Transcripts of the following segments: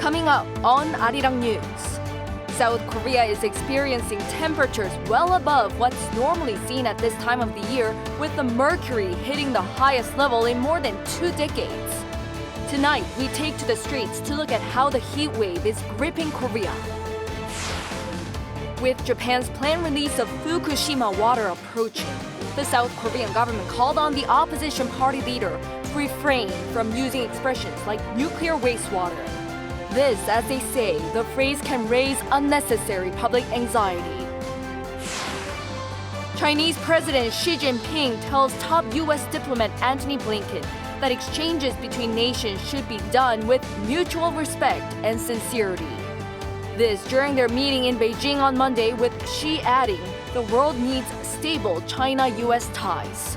Coming up on Arirang News. South Korea is experiencing temperatures well above what's normally seen at this time of the year, with the mercury hitting the highest level in more than 2 decades. Tonight, we take to the streets to look at how the heat wave is gripping Korea. With Japan's planned release of Fukushima water approaching, the South Korean government called on the opposition party leader to refrain from using expressions like nuclear wastewater. This, as they say, the phrase can raise unnecessary public anxiety. Chinese President Xi Jinping tells top U.S. diplomat Antony Blinken that exchanges between nations should be done with mutual respect and sincerity. This during their meeting in Beijing on Monday, with Xi adding, the world needs stable China-U.S. ties.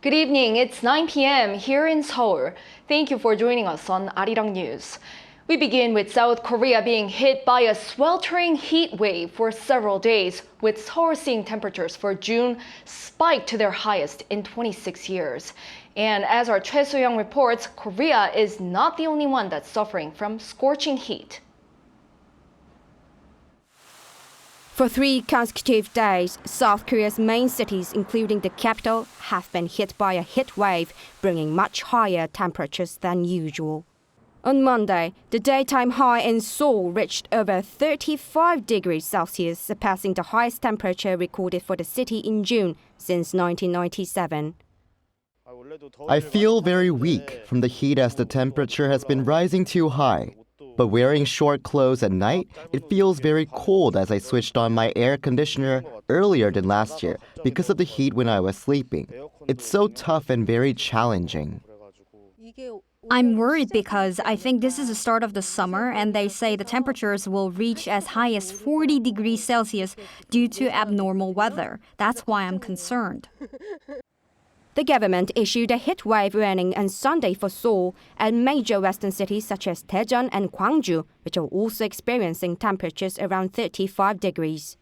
Good evening, it's 9 p.m. here in Seoul. Thank you for joining us on Arirang News. We begin with South Korea being hit by a sweltering heat wave for several days, with Seoul seeing temperatures for June spike to their highest in 26 years. And as our Choi So-young reports, Korea is not the only one that's suffering from scorching heat. For 3 consecutive days, South Korea's main cities, including the capital, have been hit by a heat wave, bringing much higher temperatures than usual. On Monday, the daytime high in Seoul reached over 35 degrees Celsius, surpassing the highest temperature recorded for the city in June since 1997. I feel very weak from the heat as the temperature has been rising too high. But wearing short clothes at night, it feels very cold as I switched on my air conditioner earlier than last year because of the heat when I was sleeping. It's so tough and very challenging. I'm worried because I think this is the start of the summer and they say the temperatures will reach as high as 40 degrees Celsius due to abnormal weather. That's why I'm concerned. The government issued a heat wave warning on Sunday for Seoul and major western cities such as Daejeon and Gwangju, which are also experiencing temperatures around 35 degrees.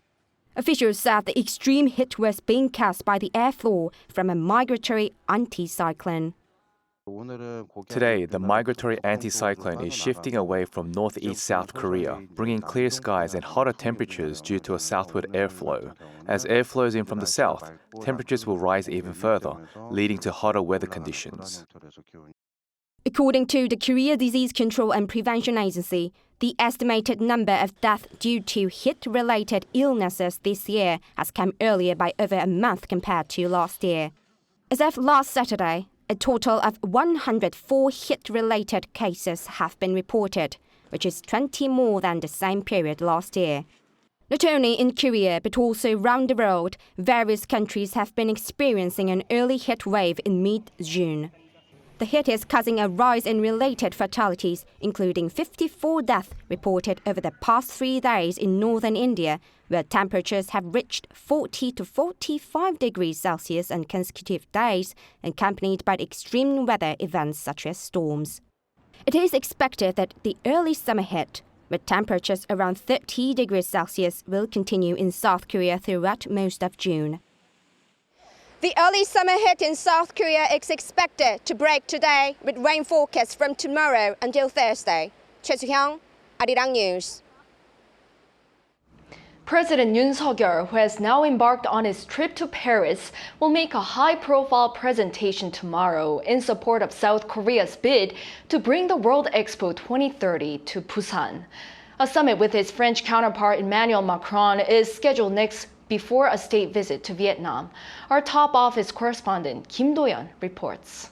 Officials said the extreme heat was being caused by the airflow from a migratory anticyclone. Today, the migratory anticyclone is shifting away from northeast South Korea, bringing clear skies and hotter temperatures due to a southward airflow. As air flows in from the south, temperatures will rise even further, leading to hotter weather conditions. According to the Korea Disease Control and Prevention Agency, the estimated number of deaths due to heat-related illnesses this year has come earlier by over a month compared to last year. As of last Saturday, a total of 104 heat-related cases have been reported, which is 20 more than the same period last year. Not only in Korea, but also around the world, various countries have been experiencing an early heat wave in mid-June. The heat is causing a rise in related fatalities, including 54 deaths reported over the past 3 days in northern India, where temperatures have reached 40 to 45 degrees Celsius on consecutive days, accompanied by extreme weather events such as storms. It is expected that the early summer heat, with temperatures around 30 degrees Celsius, will continue in South Korea throughout most of June. The early summer heat in South Korea is expected to break today, with rain forecast from tomorrow until Thursday. Choi So-young, Arirang News. President Yoon, who has now embarked on his trip to Paris, will make a high-profile presentation tomorrow in support of South Korea's bid to bring the World Expo 2030 to Busan. A summit with his French counterpart Emmanuel Macron is scheduled next before a state visit to Vietnam. Our top office correspondent Kim Do-yeon reports.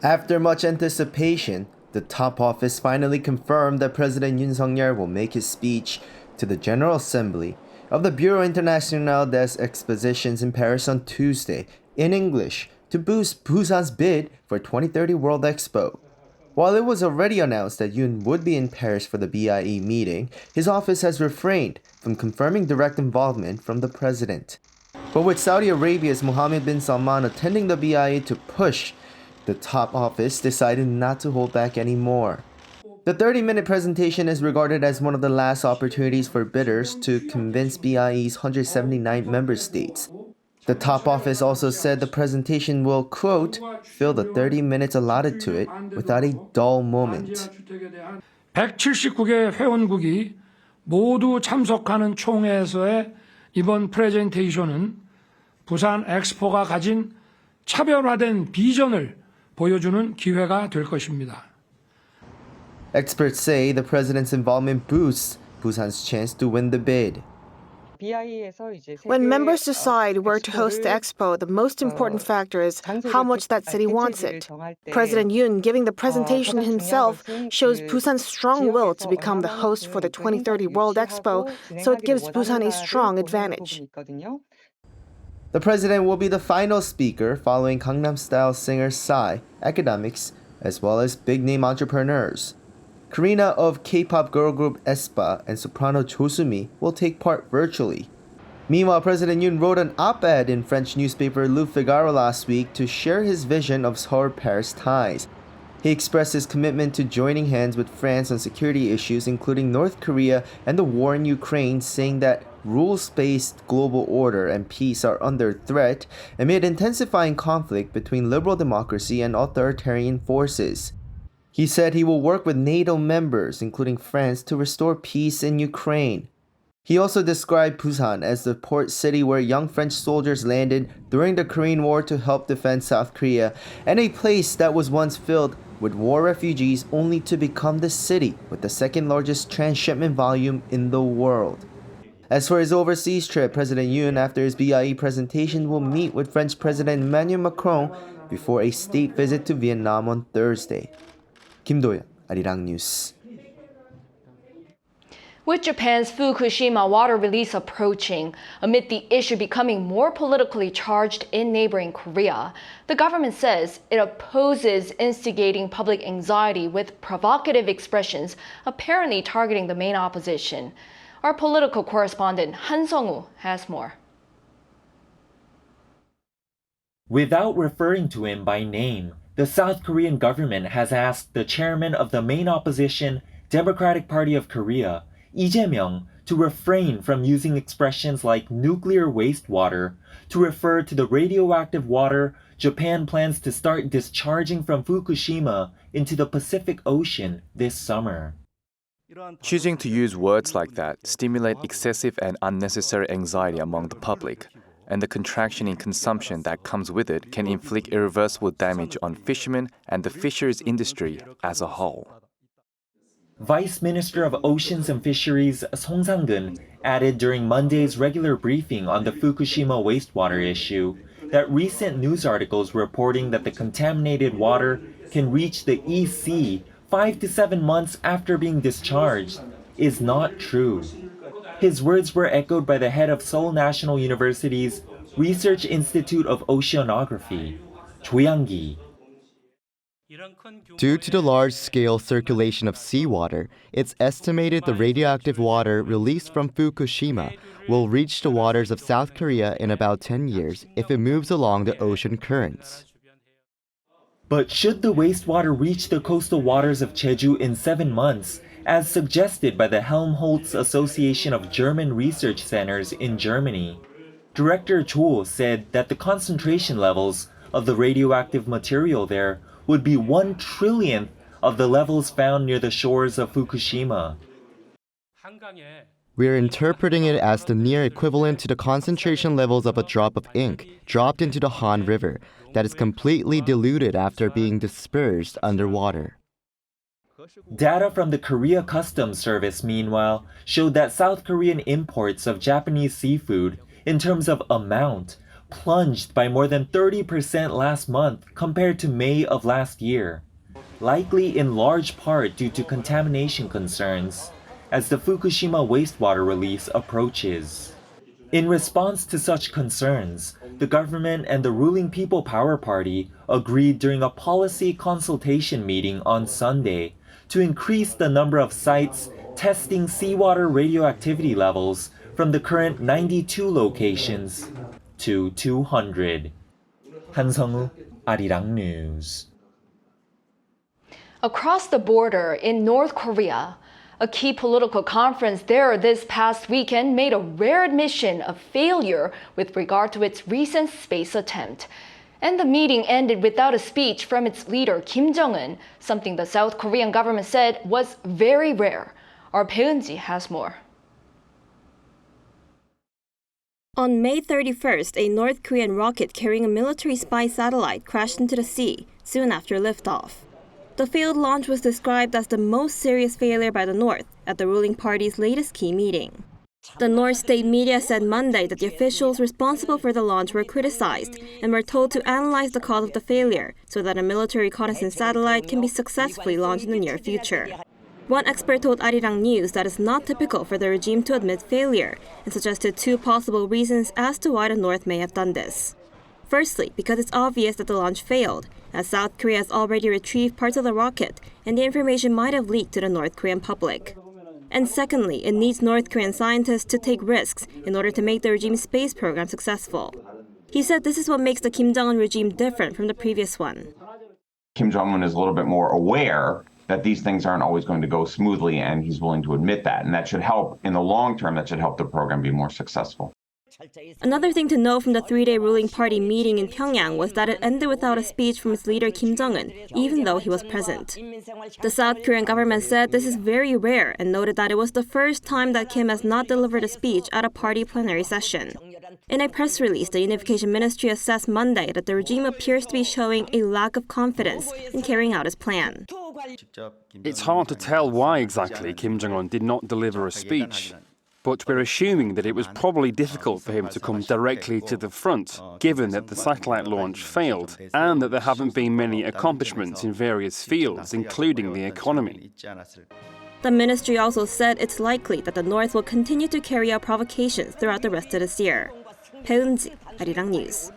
After much anticipation, the top office finally confirmed that President Yoon will make his speech to the General Assembly of the Bureau International des Expositions in Paris on Tuesday in English to boost Busan's bid for 2030 World Expo. While it was already announced that Yoon would be in Paris for the BIE meeting, his office has refrained from confirming direct involvement from the president. But with Saudi Arabia's Mohammed bin Salman attending the BIE to push the top office decided not to hold back anymore. The 30-minute presentation is regarded as one of the last opportunities for bidders to convince BIE's 179 member states. The top office also said the presentation will, quote, fill the 30 minutes allotted to it without a dull moment. 179개 회원국이 모두 참석하는 총회에서의 이번 프레젠테이션은 부산 엑스포가 가진 차별화된 비전을 보여주는 기회가 될 것입니다. Experts say the president's involvement boosts Busan's chance to win the bid. When members decide where to host the Expo, the most important factor is how much that city wants it. President Yoon giving the presentation himself shows Busan's strong will to become the host for the 2030 World Expo, so it gives Busan a strong advantage. The president will be the final speaker following Gangnam-style singer Psy, academics, as well as big-name entrepreneurs. Karina of K-pop girl group aespa and soprano Josumi will take part virtually. Meanwhile, President Yoon wrote an op-ed in French newspaper Le Figaro last week to share his vision of Seoul-Paris ties. He expressed his commitment to joining hands with France on security issues, including North Korea and the war in Ukraine, saying that rules-based global order and peace are under threat amid intensifying conflict between liberal democracy and authoritarian forces. He said he will work with NATO members, including France, to restore peace in Ukraine. He also described Busan as the port city where young French soldiers landed during the Korean War to help defend South Korea, and a place that was once filled with war refugees only to become the city with the second largest transshipment volume in the world. As for his overseas trip, President Yoon, after his BIE presentation, will meet with French President Emmanuel Macron before a state visit to Vietnam on Thursday. 김도현, Arirang News. With Japan's Fukushima water release approaching, amid the issue becoming more politically charged in neighboring Korea, the government says it opposes instigating public anxiety with provocative expressions apparently targeting the main opposition. Our political correspondent Han Sung-woo has more. Without referring to him by name, the South Korean government has asked the chairman of the main opposition, Democratic Party of Korea, Lee Jae-myung, to refrain from using expressions like nuclear wastewater to refer to the radioactive water Japan plans to start discharging from Fukushima into the Pacific Ocean this summer. Choosing to use words like that stimulate excessive and unnecessary anxiety among the public, and the contraction in consumption that comes with it can inflict irreversible damage on fishermen and the fisheries industry as a whole. Vice Minister of Oceans and Fisheries Song Sang-geun added during Monday's regular briefing on the Fukushima wastewater issue that recent news articles reporting that the contaminated water can reach the East Sea 5 to 7 months after being discharged is not true. His words were echoed by the head of Seoul National University's Research Institute of Oceanography, Cho Yang-gi. Due to the large-scale circulation of seawater, it's estimated the radioactive water released from Fukushima will reach the waters of South Korea in about 10 years if it moves along the ocean currents. But should the wastewater reach the coastal waters of Jeju in 7 months, as suggested by the Helmholtz Association of German Research Centers in Germany, Director Cho said that the concentration levels of the radioactive material there would be 1 trillionth of the levels found near the shores of Fukushima. We're interpreting it as the near equivalent to the concentration levels of a drop of ink dropped into the Han River that is completely diluted after being dispersed underwater. Data from the Korea Customs Service, meanwhile, showed that South Korean imports of Japanese seafood, in terms of amount, plunged by more than 30% last month compared to May of last year, likely in large part due to contamination concerns, as the Fukushima wastewater release approaches. In response to such concerns, the government and the ruling People Power Party agreed during a policy consultation meeting on Sunday to increase the number of sites testing seawater radioactivity levels from the current 92 locations to 200. Han Sung-woo, Arirang News. Across the border in North Korea, a key political conference there this past weekend made a rare admission of failure with regard to its recent space attempt. And the meeting ended without a speech from its leader Kim Jong-un, something the South Korean government said was very rare. Our Bae-eun-ji has more. On May 31st, a North Korean rocket carrying a military spy satellite crashed into the sea soon after liftoff. The failed launch was described as the most serious failure by the North at the ruling party's latest key meeting. The North state media said Monday that the officials responsible for the launch were criticized and were told to analyze the cause of the failure so that a military reconnaissance satellite can be successfully launched in the near future. One expert told Arirang News that it's not typical for the regime to admit failure and suggested two possible reasons as to why the North may have done this. Firstly, because it's obvious that the launch failed, as South Korea has already retrieved parts of the rocket and the information might have leaked to the North Korean public. And secondly, it needs North Korean scientists to take risks in order to make the regime's space program successful. He said this is what makes the Kim Jong-un regime different from the previous one. Kim Jong-un is a little bit more aware that these things aren't always going to go smoothly, and he's willing to admit that. And that should help, in the long term, that should help the program be more successful. Another thing to know from the three-day ruling party meeting in Pyongyang was that it ended without a speech from its leader Kim Jong-un, even though he was present. The South Korean government said this is very rare and noted that it was the first time that Kim has not delivered a speech at a party plenary session. In a press release, the Unification Ministry assessed Monday that the regime appears to be showing a lack of confidence in carrying out its plan. It's hard to tell why exactly Kim Jong-un did not deliver a speech. But we're assuming that it was probably difficult for him to come directly to the front, given that the satellite launch failed and that there haven't been many accomplishments in various fields, including the economy. The ministry also said it's likely that the North will continue to carry out provocations throughout the rest of this year. Bae-eun-ji, Arirang News.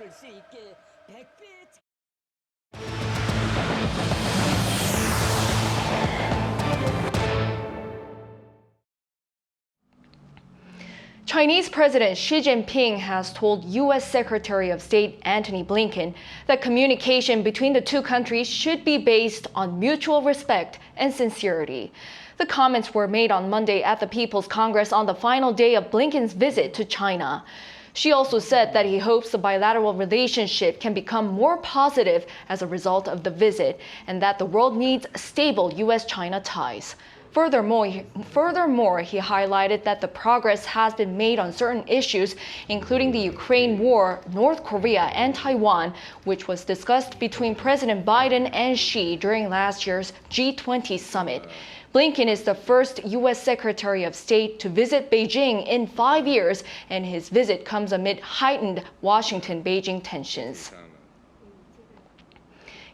Chinese President Xi Jinping has told U.S. Secretary of State Antony Blinken that communication between the two countries should be based on mutual respect and sincerity. The comments were made on Monday at the People's Congress on the final day of Blinken's visit to China. Xi also said that he hopes the bilateral relationship can become more positive as a result of the visit and that the world needs stable U.S.-China ties. Furthermore, he highlighted that the progress has been made on certain issues, including the Ukraine war, North Korea, and Taiwan, which was discussed between President Biden and Xi during last year's G20 summit. Blinken is the first U.S. Secretary of State to visit Beijing in 5 years, and his visit comes amid heightened Washington-Beijing tensions.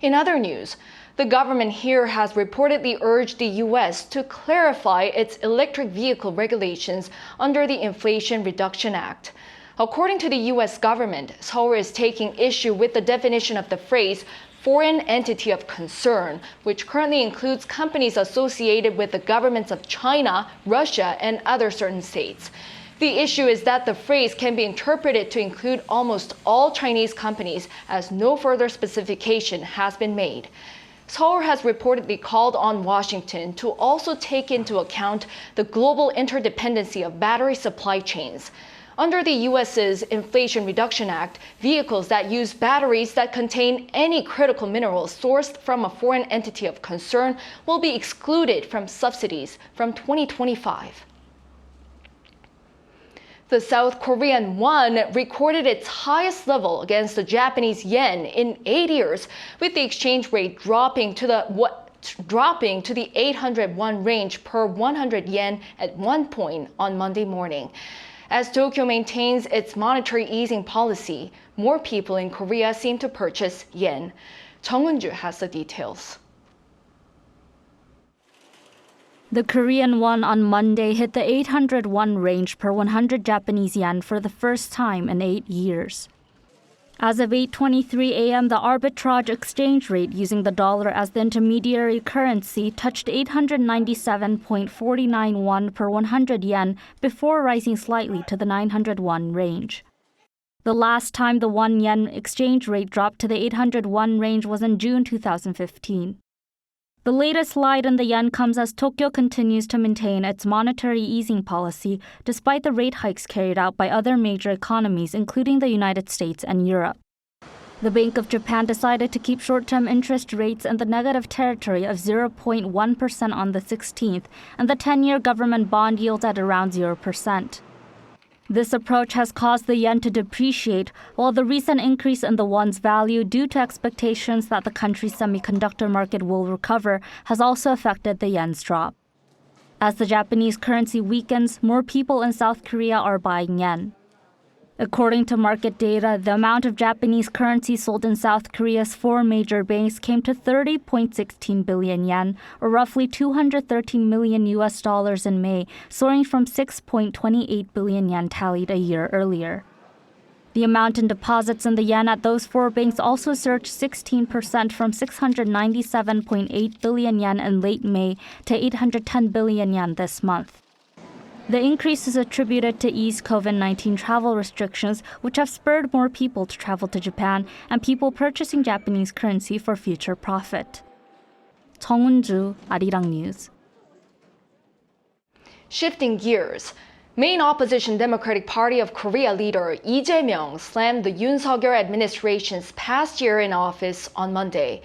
In other news, the government here has reportedly urged the U.S. to clarify its electric vehicle regulations under the Inflation Reduction Act. According to the U.S. government, Seoul is taking issue with the definition of the phrase foreign entity of concern, which currently includes companies associated with the governments of China, Russia, and other certain states. The issue is that the phrase can be interpreted to include almost all Chinese companies, as no further specification has been made. Seoul has reportedly called on Washington to also take into account the global interdependency of battery supply chains. Under the U.S.'s Inflation Reduction Act, vehicles that use batteries that contain any critical minerals sourced from a foreign entity of concern will be excluded from subsidies from 2025. The South Korean won recorded its highest level against the Japanese yen in 8 years, with the exchange rate dropping to the 801 range per 100 yen at one point on Monday morning. As Tokyo maintains its monetary easing policy, more people in Korea seem to purchase yen. Chung Eun-ju has the details. The Korean won on Monday hit the 801 range per 100 Japanese yen for the first time in 8 years. As of 8:23 a.m., the arbitrage exchange rate using the dollar as the intermediary currency touched 897.49 won per 100 yen before rising slightly to the 901 range. The last time the 1 yen exchange rate dropped to the 801 range was in June 2015. The latest slide in the yen comes as Tokyo continues to maintain its monetary easing policy despite the rate hikes carried out by other major economies, including the United States and Europe. The Bank of Japan decided to keep short-term interest rates in the negative territory of 0.1% on the 16th, and the 10-year government bond yield at around 0%. This approach has caused the yen to depreciate, while the recent increase in the won's value due to expectations that the country's semiconductor market will recover has also affected the yen's drop. As the Japanese currency weakens, more people in South Korea are buying yen. According to market data, the amount of Japanese currency sold in South Korea's 4 major banks came to 30.16 billion yen, or roughly $213 million in May, soaring from 6.28 billion yen tallied a year earlier. The amount in deposits in the yen at those 4 banks also surged 16% from 697.8 billion yen in late May to 810 billion yen this month. The increase is attributed to eased COVID-19 travel restrictions, which have spurred more people to travel to Japan and people purchasing Japanese currency for future profit. 정은주, Arirang News. Shifting gears, main opposition Democratic Party of Korea leader Lee Jae-myung slammed the Yoon administration's past year in office on Monday.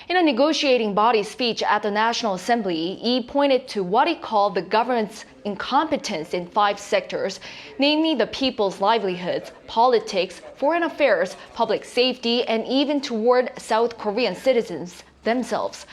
In a negotiating body speech at the National Assembly, Lee pointed to what he called the government's incompetence in 5 sectors, namely the people's livelihoods, politics, foreign affairs, public safety, and even toward South Korean citizens themselves.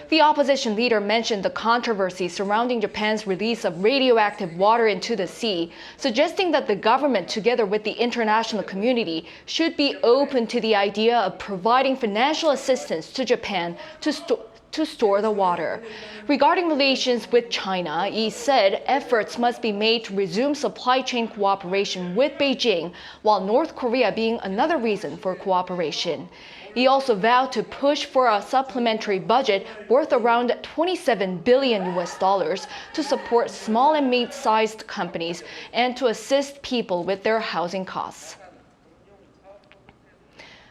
The opposition leader mentioned the controversy surrounding Japan's release of radioactive water into the sea, suggesting that the government, together with the international community, should be open to the idea of providing financial assistance to Japan to store the water. Regarding relations with China, Lee said efforts must be made to resume supply chain cooperation with Beijing, while North Korea being another reason for cooperation. He also vowed to push for a supplementary budget worth around $27 billion to support small and mid-sized companies and to assist people with their housing costs.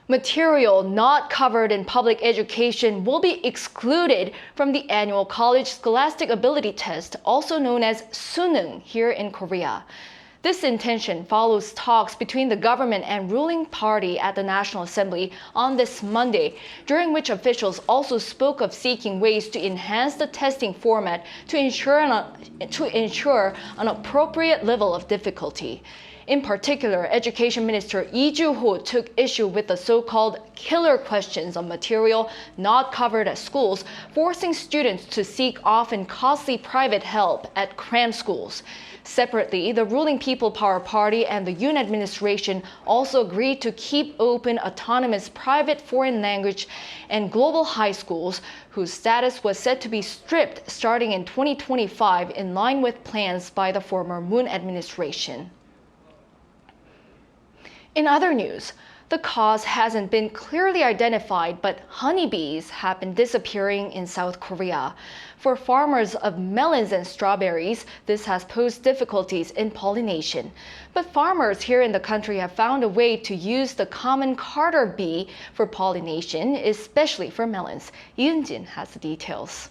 Material not covered in public education will be excluded from the annual College Scholastic Ability Test, also known as Suneung, here in Korea. This intention follows talks between the government and ruling party at the National Assembly on this Monday, during which officials also spoke of seeking ways to enhance the testing format to ensure an appropriate level of difficulty. In particular, Education Minister Lee Ju-ho took issue with the so-called killer questions on material not covered at schools, forcing students to seek often costly private help at cram schools. Separately, the ruling People Power Party and the Yoon administration also agreed to keep open autonomous private foreign language and global high schools, whose status was set to be stripped starting in 2025 in line with plans by the former Moon administration. In other news, the cause hasn't been clearly identified, but honeybees have been disappearing in South Korea. For farmers of melons and strawberries, this has posed difficulties in pollination. But farmers here in the country have found a way to use the common carder bee for pollination, especially for melons. Yoon has the details.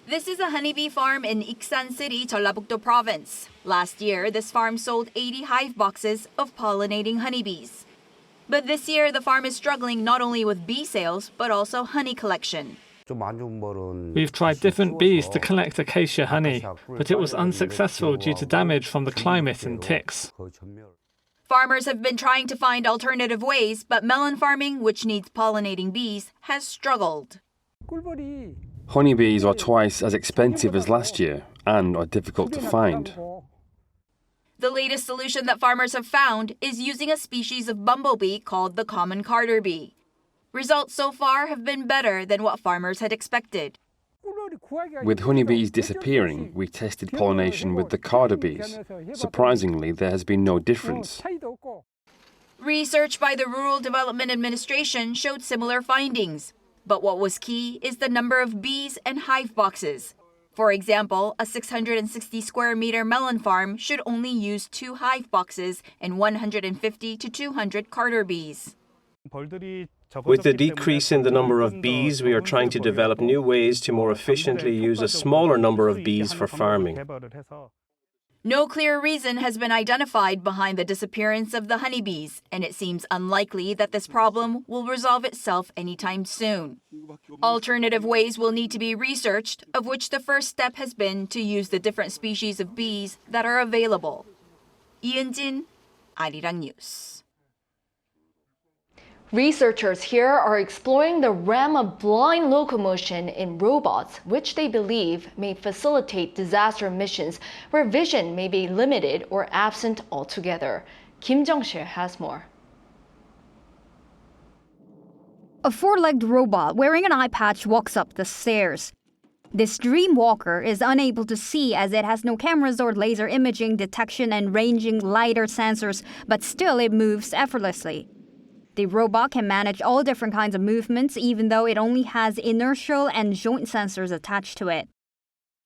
This is a honeybee farm in Iksan City, Jeollabuk-do Province. Last year, this farm sold 80 hive boxes of pollinating honeybees. But this year, the farm is struggling not only with bee sales, but also honey collection. We've tried different bees to collect acacia honey, but it was unsuccessful due to damage from the climate and ticks. Farmers have been trying to find alternative ways, but melon farming, which needs pollinating bees, has struggled. Honeybees are twice as expensive as last year and are difficult to find. The latest solution that farmers have found is using a species of bumblebee called the common carder bee. Results so far have been better than what farmers had expected. With honeybees disappearing, we tested pollination with the carder bees. Surprisingly, there has been no difference. Research by the Rural Development Administration showed similar findings. But what was key is the number of bees and hive boxes. For example, a 660 square meter melon farm should only use 2 hive boxes and 150 to 200 carder bees. With the decrease in the number of bees, we are trying to develop new ways to more efficiently use a smaller number of bees for farming. No clear reason has been identified behind the disappearance of the honeybees, and it seems unlikely that this problem will resolve itself anytime soon. Alternative ways will need to be researched, of which the first step has been to use the different species of bees that are available. 이은진, Arirang News. Researchers here are exploring the realm of blind locomotion in robots, which they believe may facilitate disaster missions where vision may be limited or absent altogether. Kim Jung-sil has more. A four-legged robot wearing an eye patch walks up the stairs. This dream walker is unable to see as it has no cameras or laser imaging detection and ranging lidar sensors, but still it moves effortlessly. The robot can manage all different kinds of movements even though it only has inertial and joint sensors attached to it.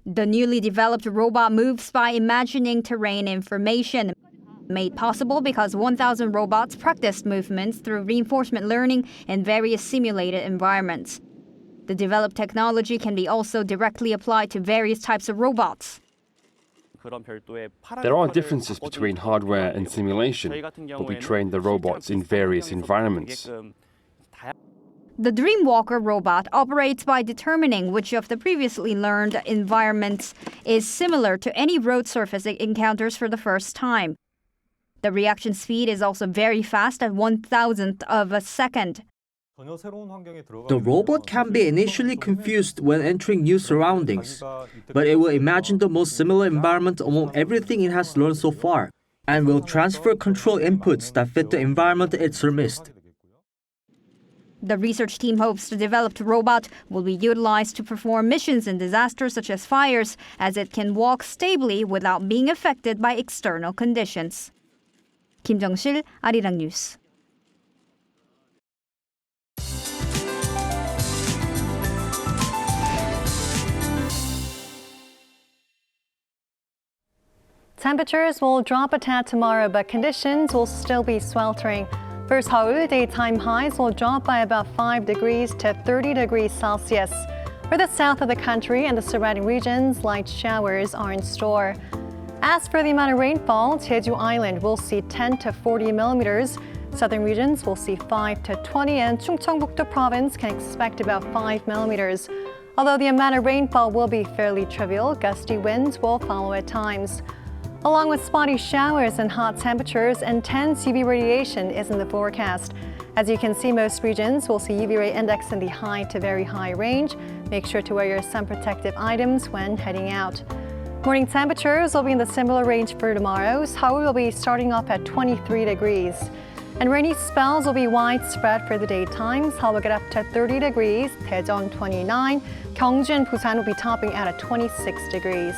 The newly developed robot moves by imagining terrain information, made possible because 1,000 robots practiced movements through reinforcement learning in various simulated environments. The developed technology can be also directly applied to various types of robots. There are differences between hardware and simulation, but we train the robots in various environments. The Dreamwalker robot operates by determining which of the previously learned environments is similar to any road surface it encounters for the first time. The reaction speed is also very fast at 1,000th of a second. The robot can be initially confused when entering new surroundings, but it will imagine the most similar environment among everything it has learned so far, and will transfer control inputs that fit the environment it surmised. The research team hopes the developed robot will be utilized to perform missions in disasters such as fires, as it can walk stably without being affected by external conditions. Kim Jung-sil, Arirang News. Temperatures will drop a tad tomorrow, but conditions will still be sweltering. For Seoul, daytime highs will drop by about 5 degrees to 30 degrees Celsius. For the south of the country and the surrounding regions, light showers are in store. As for the amount of rainfall, Jeju Island will see 10 to 40 millimeters. Southern regions will see 5 to 20, and Chungcheongbuk-do province can expect about 5 millimeters. Although the amount of rainfall will be fairly trivial, gusty winds will follow at times. Along with spotty showers and hot temperatures, intense UV radiation is in the forecast. As you can see, most regions will see UV ray index in the high to very high range. Make sure to wear your sun protective items when heading out. Morning temperatures will be in the similar range for tomorrow. Seoul will be starting off at 23 degrees. And rainy spells will be widespread for the daytime. Seoul will get up to 30 degrees, Daejeon 29, Gyeongju and Busan will be topping out at 26 degrees.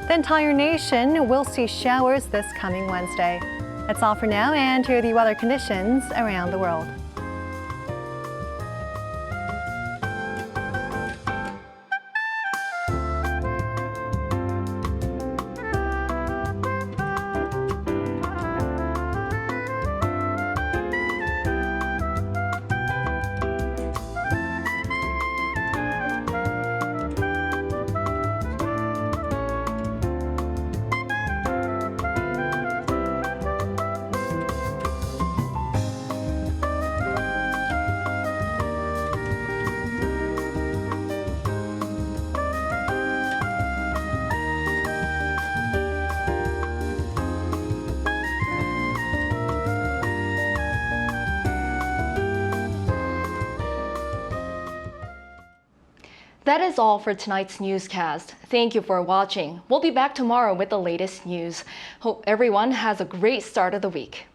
The entire nation will see showers this coming Wednesday. That's all for now, and here are the weather conditions around the world. That is all for tonight's newscast. Thank you for watching. We'll be back tomorrow with the latest news. Hope everyone has a great start of the week.